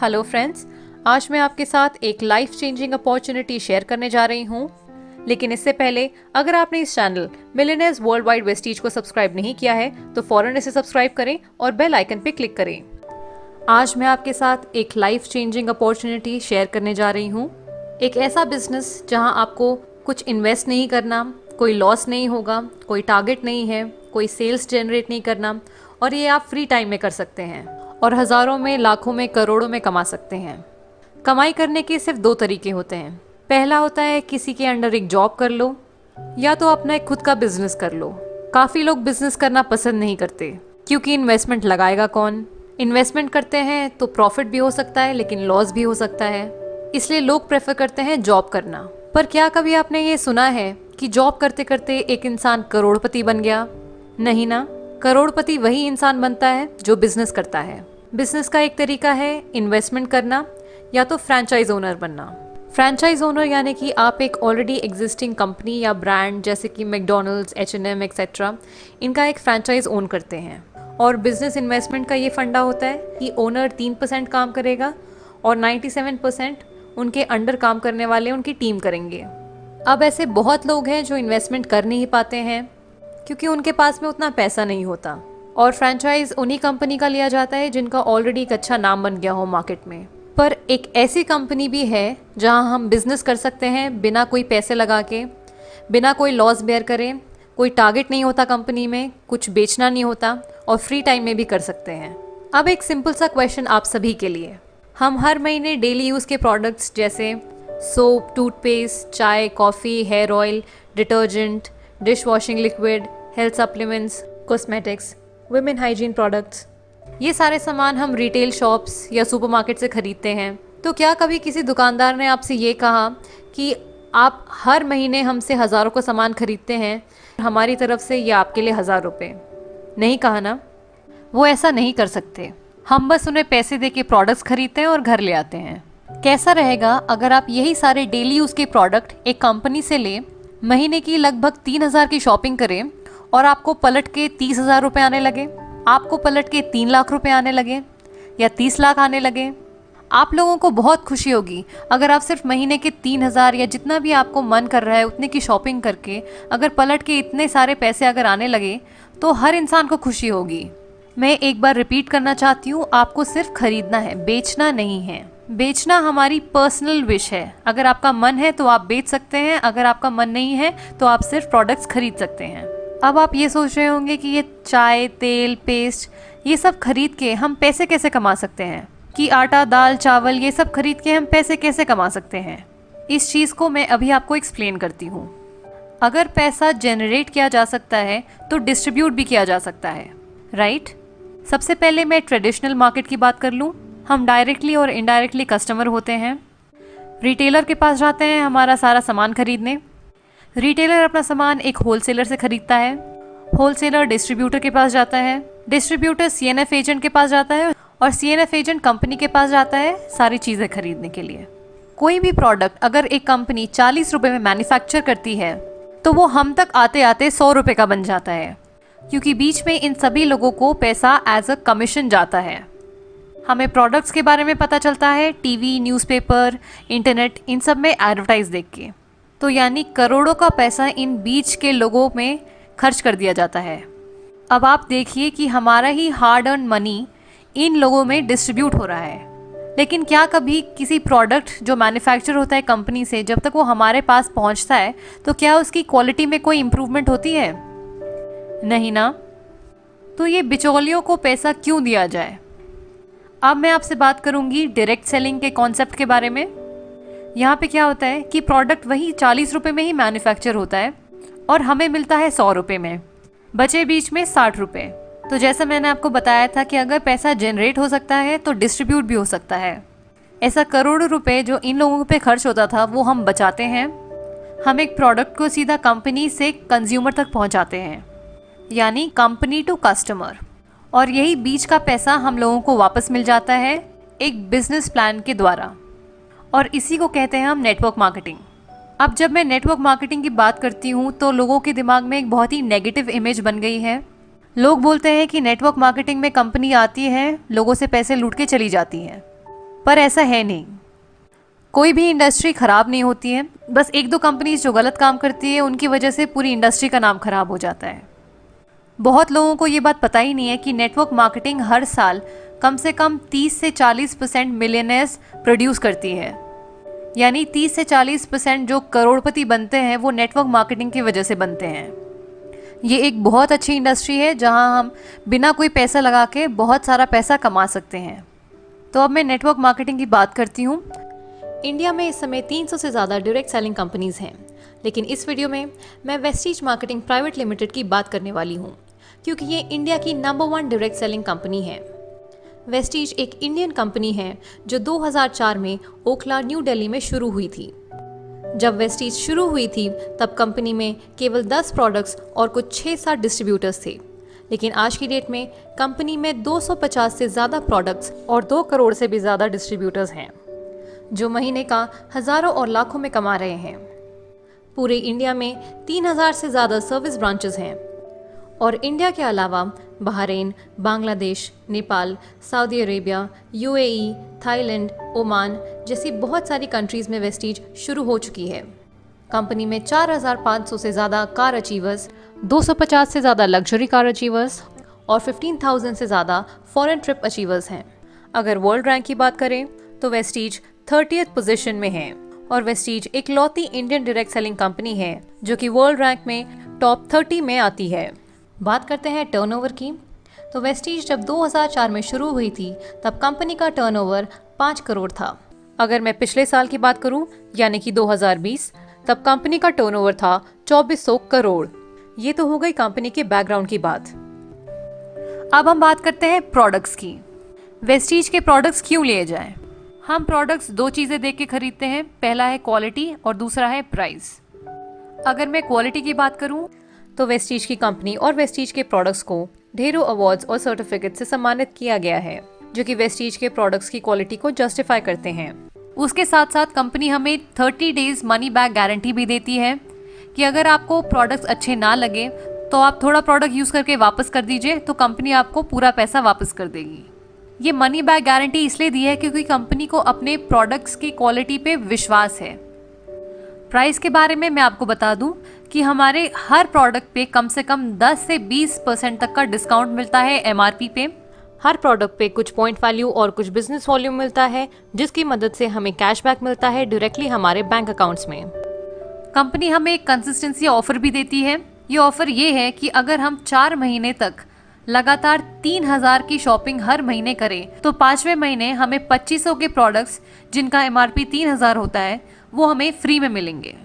Hello friends, आज मैं आपके साथ एक लाइफ चेंजिंग अपॉर्चुनिटी शेयर करने जा रही हूँ। लेकिन इससे पहले अगर आपने इस channel millionaires world wide Vestige को सब्सक्राइब नहीं किया है तो फौरन इसे सब्सक्राइब करें और बेल आइकन पे क्लिक करें। आज मैं आपके साथ एक लाइफ चेंजिंग अपॉर्चुनिटी शेयर करने जा रही हूँ। एक ऐसा बिजनेस जहाँ आपको कुछ इन्वेस्ट नहीं करना, कोई लॉस नहीं होगा, कोई टारगेट नहीं है, कोई सेल्स जनरेट नहीं करना और ये आप फ्री टाइम में कर सकते हैं और हज़ारों में, लाखों में, करोड़ों में कमा सकते हैं। कमाई करने के सिर्फ दो तरीके होते हैं। पहला होता है किसी के अंडर एक जॉब कर लो या तो अपना एक खुद का बिजनेस कर लो। काफ़ी लोग बिजनेस करना पसंद नहीं करते क्योंकि इन्वेस्टमेंट लगाएगा कौन। इन्वेस्टमेंट करते हैं तो प्रॉफिट भी हो सकता है लेकिन लॉस भी हो सकता है, इसलिए लोग प्रेफर करते हैं जॉब करना। पर क्या कभी आपने ये सुना है कि जॉब करते करते एक इंसान करोड़पति बन गया? नहीं ना, करोड़पति वही इंसान बनता है जो बिजनेस करता है। बिजनेस का एक तरीका है इन्वेस्टमेंट करना या तो फ्रैंचाइज ओनर बनना। फ्रैंचाइज ओनर यानी कि आप एक ऑलरेडी एग्जिस्टिंग कंपनी या ब्रांड जैसे कि मैकडॉनल्ड्स, H&M एक्सेट्रा, इनका एक फ्रैंचाइज ओन करते हैं। और बिजनेस इन्वेस्टमेंट का ये फंडा होता है कि ओनर 3% काम करेगा और 97% उनके अंडर काम करने वाले उनकी टीम करेंगे। अब ऐसे बहुत लोग हैं जो इन्वेस्टमेंट कर नहीं पाते हैं क्योंकि उनके पास में उतना पैसा नहीं होता। और फ्रैंचाइज उन्हीं कंपनी का लिया जाता है जिनका ऑलरेडी एक अच्छा नाम बन गया हो मार्केट में। पर एक ऐसी कंपनी भी है जहां हम बिजनेस कर सकते हैं बिना कोई पैसे लगा के, बिना कोई लॉस बेयर करे, कोई टारगेट नहीं होता कंपनी में, कुछ बेचना नहीं होता और फ्री टाइम में भी कर सकते हैं। अब एक सिंपल सा क्वेश्चन आप सभी के लिए। हम हर महीने डेली यूज़ के प्रोडक्ट्स जैसे सोप, टूथपेस्ट, चाय, coffee, hair oil, detergent, dish washing liquid, health supplements, cosmetics, women hygiene products, ये सारे सामान हम रिटेल शॉप्स या सुपरमार्केट से खरीदते हैं। तो क्या कभी किसी दुकानदार ने आपसे ये कहा कि आप हर महीने हमसे हज़ारों का सामान खरीदते हैं, हमारी तरफ से ये आपके लिए 1000 रुपये? नहीं कहा ना। वो ऐसा नहीं कर सकते। हम बस उन्हें पैसे दे के प्रोडक्ट्स खरीदते हैं और घर ले आते हैं। कैसा रहेगा अगर आप यही सारे डेली यूज़ के प्रोडक्ट एक कंपनी से लें, महीने की लगभग 3000 की शॉपिंग करें और आपको पलट के 30,000 रुपये आने लगे, आपको पलट के 3 लाख रुपए आने लगे या 30 लाख आने लगे? आप लोगों को बहुत खुशी होगी अगर आप सिर्फ महीने के 3000 या जितना भी आपको मन कर रहा है उतने की शॉपिंग करके अगर पलट के इतने सारे पैसे अगर आने लगे तो हर इंसान को खुशी होगी। मैं एक बार रिपीट करना चाहती हूँ, आपको सिर्फ खरीदना है, बेचना नहीं है। बेचना हमारी पर्सनल विश है। अगर आपका मन है तो आप बेच सकते हैं, अगर आपका मन नहीं है तो आप सिर्फ प्रोडक्ट्स खरीद सकते हैं। अब आप ये सोच रहे होंगे कि ये चाय, तेल, पेस्ट, ये सब खरीद के हम पैसे कैसे कमा सकते हैं, कि आटा, दाल, चावल ये सब खरीद के हम पैसे कैसे कमा सकते हैं। इस चीज़ को मैं अभी आपको एक्सप्लेन करती हूँ। अगर पैसा जनरेट किया जा सकता है तो डिस्ट्रीब्यूट भी किया जा सकता है, राइट? सबसे पहले मैं ट्रेडिशनल मार्केट की बात कर लूँ। हम डायरेक्टली और इनडायरेक्टली कस्टमर होते हैं। रिटेलर के पास जाते हैं हमारा सारा सामान खरीदने। रिटेलर अपना सामान एक होलसेलर से खरीदता है, होलसेलर डिस्ट्रीब्यूटर के पास जाता है, डिस्ट्रीब्यूटर CNF एजेंट के पास जाता है और CNF एजेंट कंपनी के पास जाता है सारी चीज़ें खरीदने के लिए। कोई भी प्रोडक्ट अगर एक कंपनी 40 रुपये में मैन्युफैक्चर करती है तो वो हम तक आते आते 100 रुपये का बन जाता है, क्योंकि बीच में इन सभी लोगों को पैसा एज अ कमीशन जाता है। हमें प्रोडक्ट्स के बारे में पता चलता है टीवी, न्यूज़पेपर, इंटरनेट, इन सब में एडवर्टाइज देख के। तो यानी करोड़ों का पैसा इन बीच के लोगों में खर्च कर दिया जाता है। अब आप देखिए कि हमारा ही हार्ड अर्न मनी इन लोगों में डिस्ट्रीब्यूट हो रहा है। लेकिन क्या कभी किसी प्रोडक्ट जो मैन्युफैक्चर होता है कंपनी से, जब तक वो हमारे पास पहुंचता है तो क्या उसकी क्वालिटी में कोई इम्प्रूवमेंट होती है? नहीं ना। तो ये बिचौलियों को पैसा क्यों दिया जाए? अब मैं आपसे बात करूंगी डायरेक्ट सेलिंग के कॉन्सेप्ट के बारे में। यहाँ पे क्या होता है कि प्रोडक्ट वही 40 रुपये में ही मैन्युफैक्चर होता है और हमें मिलता है 100 रुपये में, बचे बीच में 60 रुपये। तो जैसा मैंने आपको बताया था कि अगर पैसा जनरेट हो सकता है तो डिस्ट्रीब्यूट भी हो सकता है। ऐसा करोड़ों रुपए जो इन लोगों पे खर्च होता था वो हम बचाते हैं। हम एक प्रोडक्ट को सीधा कंपनी से कंज्यूमर तक पहुंचाते हैं, यानी कंपनी टू कस्टमर, और यही बीच का पैसा हम लोगों को वापस मिल जाता है एक बिजनेस प्लान के द्वारा, और इसी को कहते हैं हम नेटवर्क मार्केटिंग। अब जब मैं नेटवर्क मार्केटिंग की बात करती हूँ तो लोगों के दिमाग में एक बहुत ही नेगेटिव इमेज बन गई है। लोग बोलते हैं कि नेटवर्क मार्केटिंग में कंपनी आती है, लोगों से पैसे लूट के चली जाती है। पर ऐसा है नहीं। कोई भी इंडस्ट्री खराब नहीं होती है, बस एक दो कंपनीज जो गलत काम करती है उनकी वजह से पूरी इंडस्ट्री का नाम खराब हो जाता है। बहुत लोगों को ये बात पता ही नहीं है कि नेटवर्क मार्केटिंग हर साल कम से कम 30 से 40% मिलियनेयर्स प्रोड्यूस करती है। यानी 30 से 40% जो करोड़पति बनते हैं वो नेटवर्क मार्केटिंग की वजह से बनते हैं। ये एक बहुत अच्छी इंडस्ट्री है जहां हम बिना कोई पैसा लगा के बहुत सारा पैसा कमा सकते हैं। तो अब मैं नेटवर्क मार्केटिंग की बात करती हूँ। इंडिया में इस समय 300 से ज़्यादा डायरेक्ट सेलिंग कंपनीज हैं, लेकिन इस वीडियो में मैं वेस्टीज मार्केटिंग प्राइवेट लिमिटेड की बात करने वाली हूँ, क्योंकि ये इंडिया की नंबर 1 डायरेक्ट सेलिंग कंपनी है। वेस्टीज एक इंडियन कंपनी है जो 2004 में ओखला, न्यू दिल्ली में शुरू हुई थी। जब वेस्टीज शुरू हुई थी तब कंपनी में केवल 10 प्रोडक्ट्स और कुछ 6-7 डिस्ट्रीब्यूटर्स थे, लेकिन आज की डेट में कंपनी में 250 से ज़्यादा प्रोडक्ट्स और 2 करोड़ से भी ज़्यादा डिस्ट्रीब्यूटर्स हैं, जो महीने का हज़ारों और लाखों में कमा रहे हैं। पूरे इंडिया में 3000 से ज़्यादा सर्विस ब्रांचेस हैं और इंडिया के अलावा Bahrain, Bangladesh, Nepal, Saudi Arabia, UAE, Thailand, Oman जैसी बहुत सारी कंट्रीज़ में वेस्टीज शुरू हो चुकी है। कंपनी में 4500 से ज़्यादा कार अचीवर्स, 250 से ज़्यादा लग्जरी कार अचीवर्स और 15,000 से ज़्यादा फॉरेन ट्रिप अचीवर्स हैं। अगर वर्ल्ड रैंक की बात करें तो वेस्टीज 30th पोजीशन में है और वेस्टीज एक लौती इंडियन डायरेक्ट सेलिंग कंपनी है जो कि वर्ल्ड रैंक में टॉप 30 में आती है। बात करते हैं टर्नओवर की। तो वेस्टीज जब 2004 में शुरू हुई थी तब कंपनी का टर्नओवर 5 करोड़ था। अगर मैं पिछले साल की बात करूं, यानी कि 2020, तब कंपनी का टर्नओवर था 2400 करोड़। ये तो हो गई कंपनी के बैकग्राउंड की बात। अब हम बात करते हैं प्रोडक्ट्स की। वेस्टीज के प्रोडक्ट्स क्यों लिए जाएं? हम प्रोडक्ट्स 2 चीज़ें देख के खरीदते हैं, पहला है क्वालिटी और दूसरा है प्राइस। अगर मैं क्वालिटी की बात करूं तो वेस्टीज की कंपनी और वेस्टीज के प्रोडक्ट्स को ढेरों अवार्ड्स और सर्टिफिकेट से सम्मानित किया गया है, जो कि वेस्टीज के प्रोडक्ट्स की क्वालिटी को जस्टिफाई करते हैं। उसके साथ साथ कंपनी हमें 30 डेज मनी बैक गारंटी भी देती है कि अगर आपको प्रोडक्ट्स अच्छे ना लगे तो आप थोड़ा प्रोडक्ट यूज़ करके वापस कर दीजिए, तो कंपनी आपको पूरा पैसा वापस कर देगी। ये मनी बैक गारंटी इसलिए दी है क्योंकि कंपनी को अपने प्रोडक्ट्स की क्वालिटी पे विश्वास है। प्राइस के बारे में मैं आपको बता दूं कि हमारे हर प्रोडक्ट पे कम से कम 10 से 20% तक का डिस्काउंट मिलता है एमआरपी पे। हर प्रोडक्ट पे कुछ पॉइंट वैल्यू और कुछ बिजनेस वॉल्यूम मिलता है, जिसकी मदद से हमें कैशबैक मिलता है डायरेक्टली हमारे बैंक अकाउंट्स में। कंपनी हमें एक कंसिस्टेंसी ऑफर भी देती है। ये ऑफर ये है कि अगर हम 4 महीने तक लगातार 3000 की शॉपिंग हर महीने करें तो 5वें महीने हमें 2500 के प्रोडक्ट्स जिनका एमआरपी 3000 होता है वो हमें फ्री में मिलेंगे।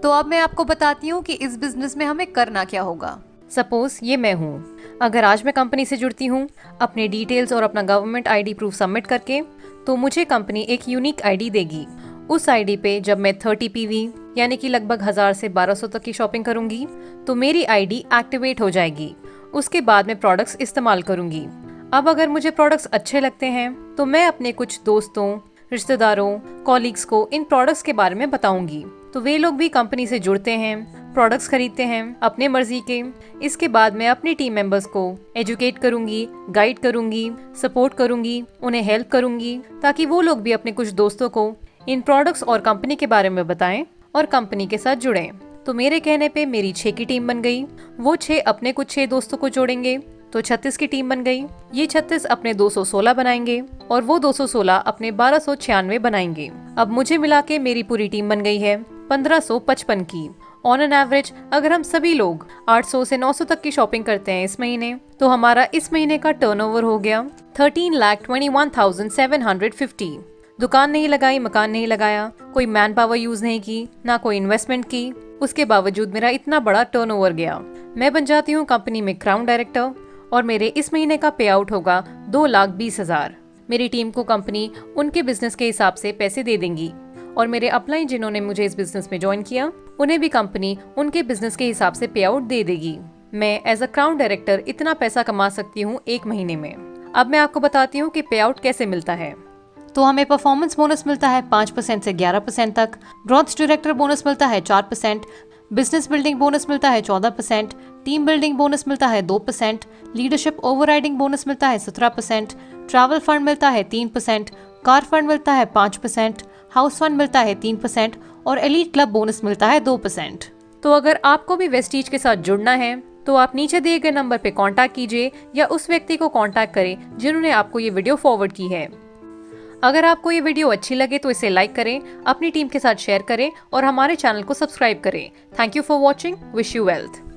तो अब मैं आपको बताती हूँ कि इस बिजनेस में हमें करना क्या होगा। सपोज ये मैं हूँ, अगर आज मैं कंपनी से जुड़ती हूँ अपने डिटेल्स और अपना गवर्नमेंट आईडी प्रूफ सबमिट करके, तो मुझे कंपनी एक यूनिक आईडी देगी। उस आईडी पे जब मैं 30 पीवी यानी कि लगभग 1000 से 1200 तक की शॉपिंग करूंगी तो मेरी आईडी एक्टिवेट हो जाएगी। उसके बाद मैं प्रोडक्ट्स इस्तेमाल करूंगी। अब अगर मुझे प्रोडक्ट्स अच्छे लगते हैं तो मैं अपने कुछ दोस्तों, रिश्तेदारों, कॉलीग्स को इन प्रोडक्ट्स के बारे में बताऊंगी, तो वे लोग भी कंपनी से जुड़ते हैं, प्रोडक्ट्स खरीदते हैं अपने मर्जी के। इसके बाद मैं अपनी टीम मेंबर्स को एजुकेट करूंगी, गाइड करूंगी, सपोर्ट करूंगी, उन्हें हेल्प करूंगी, ताकि वो लोग भी अपने कुछ दोस्तों को इन प्रोडक्ट्स और कंपनी के बारे में बताएं और कंपनी के साथ जुड़ें। तो मेरे कहने पे मेरी 6 की टीम बन गई। वो 6 अपने कुछ 6 दोस्तों को जोड़ेंगे तो 36 की टीम बन गई। ये 36 अपने 216 बनाएंगे और वो 216 अपने 1296 बनाएंगे। अब मुझे मिला के मेरी पूरी टीम बन गई है 1555 की। ऑन एन एवरेज अगर हम सभी लोग 800 से 900 तक की शॉपिंग करते हैं इस महीने, तो हमारा इस महीने का टर्नओवर हो गया 13,21,750। दुकान नहीं लगाई, मकान नहीं लगाया, कोई मैन पावर यूज नहीं की, ना कोई इन्वेस्टमेंट की, उसके बावजूद मेरा इतना बड़ा टर्नओवर गया। मैं बन जाती हूँ कंपनी में क्राउन डायरेक्टर और मेरे इस महीने का पे आउट होगा 2,20,000। मेरी टीम को कंपनी उनके बिजनेस के हिसाब से पैसे दे देंगी और मेरे अपलाइन जिन्होंने मुझे इस बिजनेस में ज्वाइन किया उन्हें भी कंपनी उनके बिजनेस के हिसाब से पे आउट दे देगी। मैं एज अ क्राउन डायरेक्टर इतना पैसा कमा सकती हूँ 1 महीने में। अब मैं आपको बताती हूँ कि पे आउट कैसे मिलता है। तो हमें परफॉर्मेंस बोनस मिलता है 5% से 11% तक, ग्रोथ डायरेक्टर बोनस मिलता है 4%, बिजनेस बिल्डिंग बोनस मिलता है 14%, टीम बिल्डिंग बोनस मिलता है 2%, लीडरशिप ओवरराइडिंग बोनस मिलता है 17%, ट्रैवल फंड मिलता है 3%, कार फंड मिलता है 5%, हाउस फंड मिलता है 3% और एलीट क्लब बोनस मिलता है 2%। तो अगर आपको भी वेस्टीज के साथ जुड़ना है तो आप नीचे दिए गए नंबर पे कांटेक्ट कीजिए या उस व्यक्ति को कांटेक्ट करें जिन्होंने आपको ये वीडियो फॉरवर्ड की है। अगर आपको ये वीडियो अच्छी लगे तो इसे लाइक करें, अपनी टीम के साथ शेयर करें और हमारे चैनल को सब्सक्राइब करें। Thank you for watching. Wish you wealth.